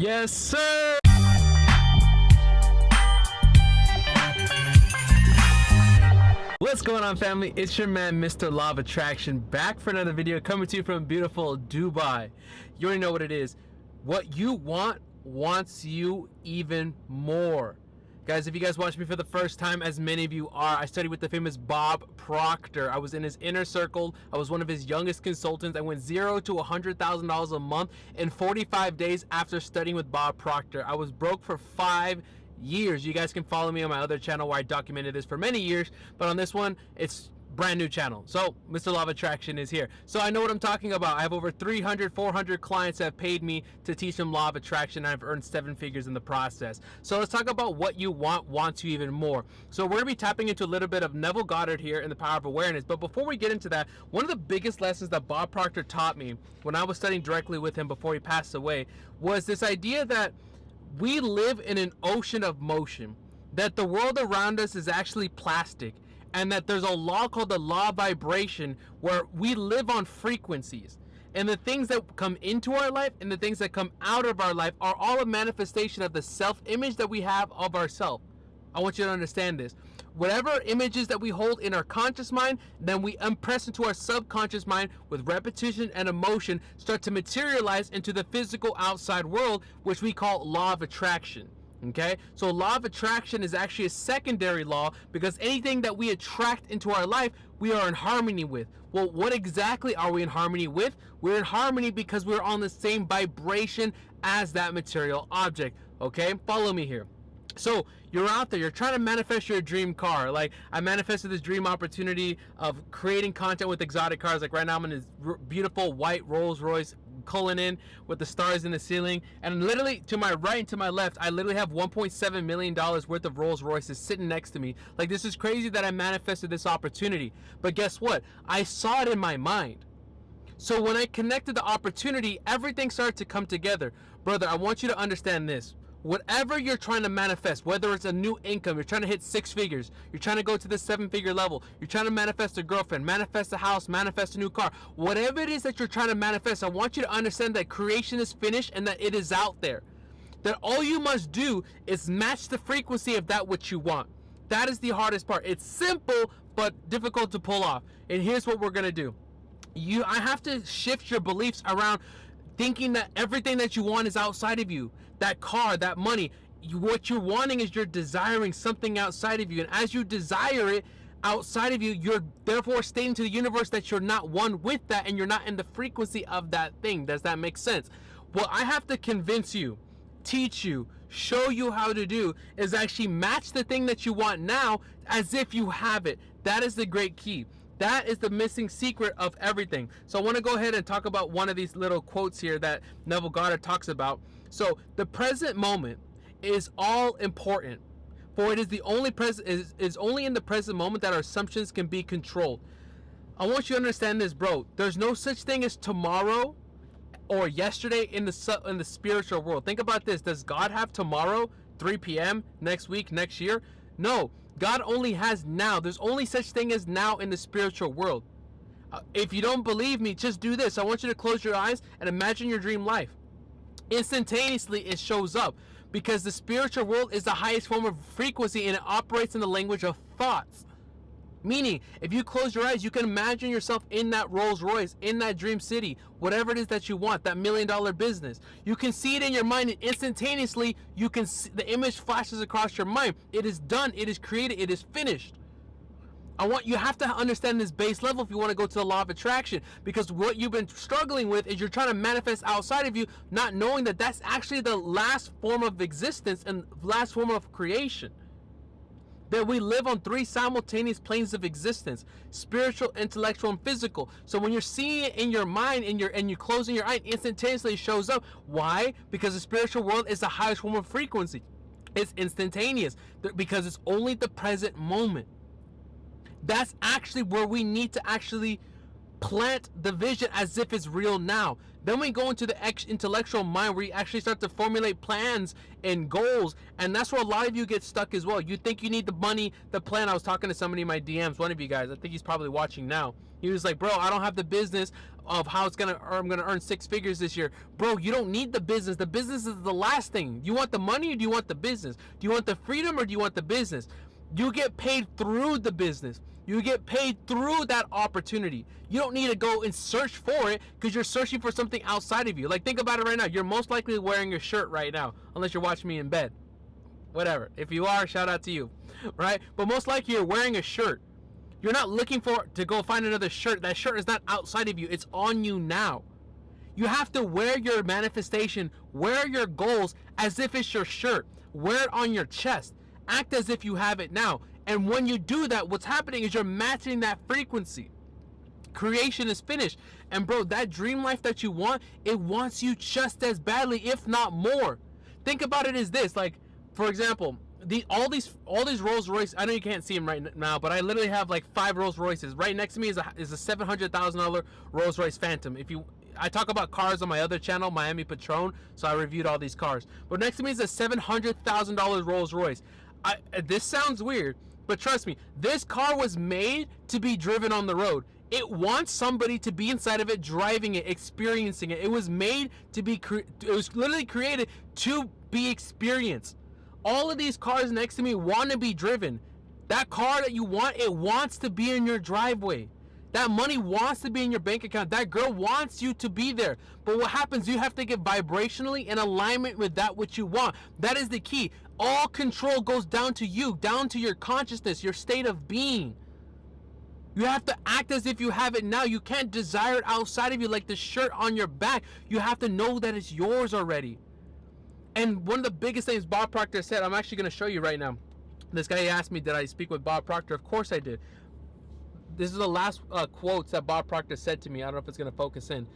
Yes, sir. What's going on, family? It's your man, Mr. Law of Attraction, back for another video, coming to you from beautiful Dubai. You already know what it is. What you want wants you even more. Guys, if you guys watch me for the first time, as many of you are, I studied with the famous Bob Proctor. I was in his inner circle. I was one of his youngest consultants. I went $0 to $100,000 a month in 45 days after studying with Bob Proctor. I was broke for 5 years. You guys can follow me on my other channel where I documented this for many years, but on this one, it's brand new channel. So Mr. Law of Attraction is here. So I know what I'm talking about. I have over 300, 400 clients that have paid me to teach them Law of Attraction, and I've earned 7 figures in the process. So let's talk about what you want wants you even more. So we're gonna be tapping into a little bit of Neville Goddard here in the Power of Awareness. But before we get into that, one of the biggest lessons that Bob Proctor taught me when I was studying directly with him before he passed away was this idea that we live in an ocean of motion, that the world around us is actually plastic, and that there's a law called the law of vibration where we live on frequencies. And the things that come into our life and the things that come out of our life are all a manifestation of the self-image that we have of ourselves. I want you to understand this. Whatever images that we hold in our conscious mind, then we impress into our subconscious mind with repetition and emotion, start to materialize into the physical outside world, which we call law of attraction. Okay, so law of attraction is actually a secondary law, because anything that we attract into our life, we are in harmony with. Well, what exactly are we in harmony with? We're in harmony because we're on the same vibration as that material object. Okay, follow me here. So you're out there, you're trying to manifest your dream car. Like, I manifested this dream opportunity of creating content with exotic cars. Like right now I'm in this beautiful white Rolls Royce Cullinan with the stars in the ceiling, and literally to my right and to my left, I literally have $1.7 million worth of Rolls Royces sitting next to me. Like, this is crazy that I manifested this opportunity. But guess what? I saw it in my mind. So when I connected the opportunity, everything started to come together. Brother, I want you to understand this. Whatever you're trying to manifest, whether it's a new income, you're trying to hit 6 figures, you're trying to go to the 7-figure level, you're trying to manifest a girlfriend, manifest a house, manifest a new car, whatever it is that you're trying to manifest, I want you to understand that creation is finished and that it is out there. That all you must do is match the frequency of that which you want. That is the hardest part. It's simple, but difficult to pull off. And here's what we're going to do. I have to shift your beliefs around thinking that everything that you want is outside of you. That car, that money, what you're wanting is you're desiring something outside of you. And as you desire it outside of you, you're therefore stating to the universe that you're not one with that, and you're not in the frequency of that thing. Does that make sense? What I have to convince you, teach you, show you how to do is actually match the thing that you want now as if you have it. That is the great key. That is the missing secret of everything. So I want to go ahead and talk about one of these little quotes here that Neville Goddard talks about. So the present moment is all important, for it is the only is only in the present moment that our assumptions can be controlled. I want you to understand this, bro. There's no such thing as tomorrow or yesterday in the spiritual world. Think about this. Does God have tomorrow, 3 p.m., next week, next year? No. God only has now. There's only such thing as now in the spiritual world. If you don't believe me, just do this. I want you to close your eyes and imagine your dream life. Instantaneously, it shows up, because the spiritual world is the highest form of frequency, and it operates in the language of thoughts. Meaning, if you close your eyes, you can imagine yourself in that Rolls Royce, in that dream city, whatever it is that you want, that $1 million business. You can see it in your mind, and instantaneously, you can see, the image flashes across your mind. It is done. It is created. It is finished. You have to understand this base level if you want to go to the law of attraction, because what you've been struggling with is you're trying to manifest outside of you, not knowing that that's actually the last form of existence and last form of creation. That we live on 3 simultaneous planes of existence: spiritual, intellectual, and physical. So when you're seeing it in your mind and you're closing your eye, instantaneously it shows up. Why? Because the spiritual world is the highest form of frequency. It's instantaneous because it's only the present moment. That's actually where we need to actually plant the vision as if it's real now. Then we go into the intellectual mind, where you actually start to formulate plans and goals, and that's where a lot of you get stuck as well. You think you need the money, the plan. I was talking to somebody in my DMs, one of you guys, I think he's probably watching now. He was like, bro, I don't have the business, of how I'm gonna earn six figures this year. Bro, you don't need the business. The business is the last thing. You want the money or do you want the business? Do you want the freedom or do you want the business? You get paid through the business. You get paid through that opportunity. You don't need to go and search for it because you're searching for something outside of you. Like, think about it right now. You're most likely wearing a shirt right now, unless you're watching me in bed. Whatever. If you are, shout out to you, right? But most likely you're wearing a shirt. You're not looking to go find another shirt. That shirt is not outside of you. It's on you now. You have to wear your manifestation, wear your goals as if it's your shirt. Wear it on your chest. Act as if you have it now. And when you do that, what's happening is you're matching that frequency. Creation is finished. And bro, that dream life that you want, it wants you just as badly, if not more. Think about it as this, like, for example, all these Rolls Royce. I know you can't see them right now, but I literally have like 5 Rolls Royces. Right next to me is a $700,000 Rolls Royce Phantom. I talk about cars on my other channel, Miami Patron, so I reviewed all these cars. But next to me is a $700,000 Rolls Royce. This sounds weird, but trust me, this car was made to be driven on the road. It wants somebody to be inside of it, driving it, experiencing it. It was made to be, it was literally created to be experienced. All of these cars next to me want to be driven. That car that you want, it wants to be in your driveway. That money wants to be in your bank account. That girl wants you to be there. But what happens, you have to get vibrationally in alignment with that which you want. That is the key. All control goes down to you, down to your consciousness, your state of being. You have to act as if you have it now. You can't desire it outside of you like the shirt on your back. You have to know that it's yours already. And one of the biggest things Bob Proctor said, I'm actually going to show you right now. This guy asked me, did I speak with Bob Proctor? Of course I did. This is the last quotes that Bob Proctor said to me. I don't know if it's going to focus in.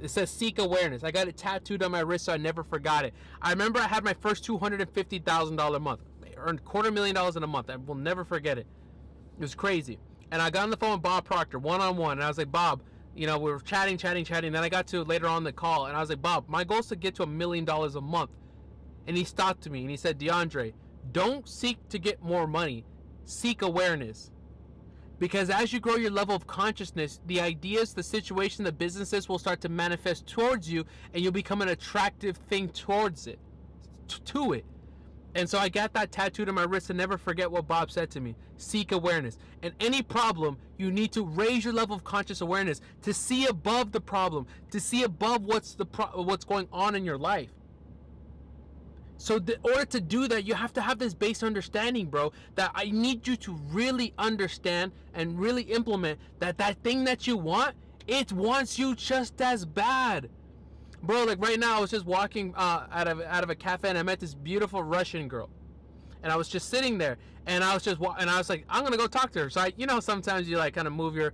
It says, seek awareness. I got it tattooed on my wrist so I never forgot it. I remember I had my first $250,000 month. I earned $250,000 in a month. I will never forget it. It was crazy. And I got on the phone with Bob Proctor one-on-one. And I was like, Bob, you know, we were chatting. Then I got to later on the call. And I was like, Bob, my goal is to get to $1 million a month. And he stopped to me and he said, DeAndre, don't seek to get more money. Seek awareness. Because as you grow your level of consciousness, the ideas, the situation, the businesses will start to manifest towards you, and you'll become an attractive thing towards it, to it. And so I got that tattooed on my wrist, and never forget what Bob said to me. Seek awareness. And any problem, you need to raise your level of conscious awareness to see above the problem, to see above what's going on in your life. So in order to do that, you have to have this base understanding, bro, that I need you to really understand and really implement that thing that you want, it wants you just as bad. Bro, like right now, I was just walking out of a cafe and I met this beautiful Russian girl. And I was just sitting there and I was like, I'm going to go talk to her. So sometimes you like kind of move your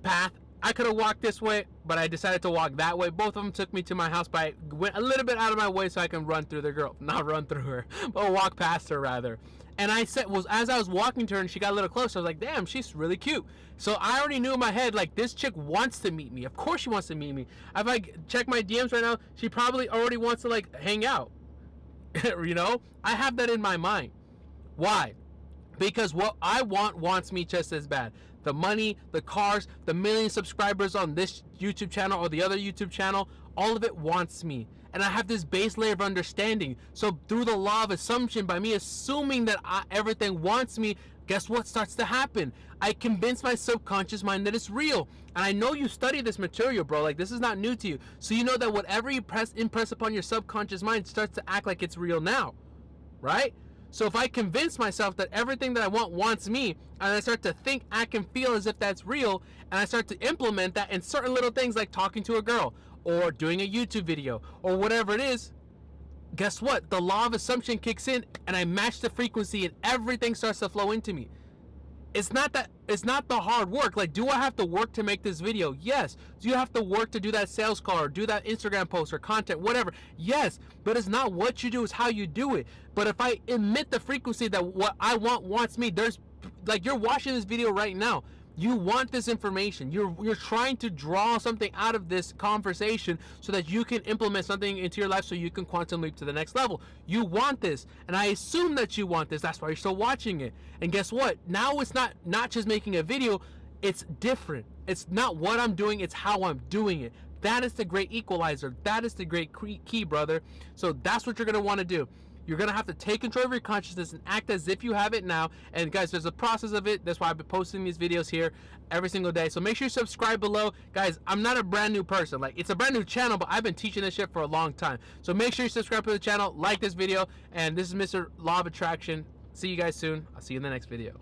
path. I could have walked this way, but I decided to walk that way. Both of them took me to my house, but I went a little bit out of my way so I can run through the girl. Not run through her, but walk past her rather. And as I was walking to her and she got a little closer, I was like, damn, she's really cute. So I already knew in my head, like, this chick wants to meet me. Of course she wants to meet me. If I check my DMs right now, she probably already wants to, like, hang out. I have that in my mind. Why? Because what I want wants me just as bad. The money, the cars, the million subscribers on this YouTube channel or the other YouTube channel, all of it wants me. And I have this base layer of understanding. So through the law of assumption, by me assuming that everything wants me, guess what starts to happen? I convince my subconscious mind that it's real. And I know you study this material, bro. Like, this is not new to you. So you know that whatever you impress upon your subconscious mind starts to act like it's real now, right? So if I convince myself that everything that I want wants me, and I start to think, act, and feel as if that's real, and I start to implement that in certain little things like talking to a girl, or doing a YouTube video, or whatever it is, guess what? The law of assumption kicks in, and I match the frequency, and everything starts to flow into me. It's not the hard work. Like, do I have to work to make this video? Yes. Do you have to work to do that sales call or do that Instagram post or content, whatever? Yes. But it's not what you do, it's how you do it. But if I emit the frequency that what I want wants me, you're watching this video right now. You want this information. You're trying to draw something out of this conversation so that you can implement something into your life so you can quantum leap to the next level. You want this, and I assume that you want this. That's why you're still watching it. And guess what? Now it's not just making a video. It's different. It's not what I'm doing, it's how I'm doing it. That is the great equalizer. That is the great key, brother. So that's what you're going to want to do. You're going to have to take control of your consciousness and act as if you have it now. And guys, there's a process of it. That's why I've been posting these videos here every single day. So make sure you subscribe below. Guys, I'm not a brand new person. Like, it's a brand new channel, but I've been teaching this shit for a long time. So make sure you subscribe to the channel, like this video. And this is Mr. Law of Attraction. See you guys soon. I'll see you in the next video.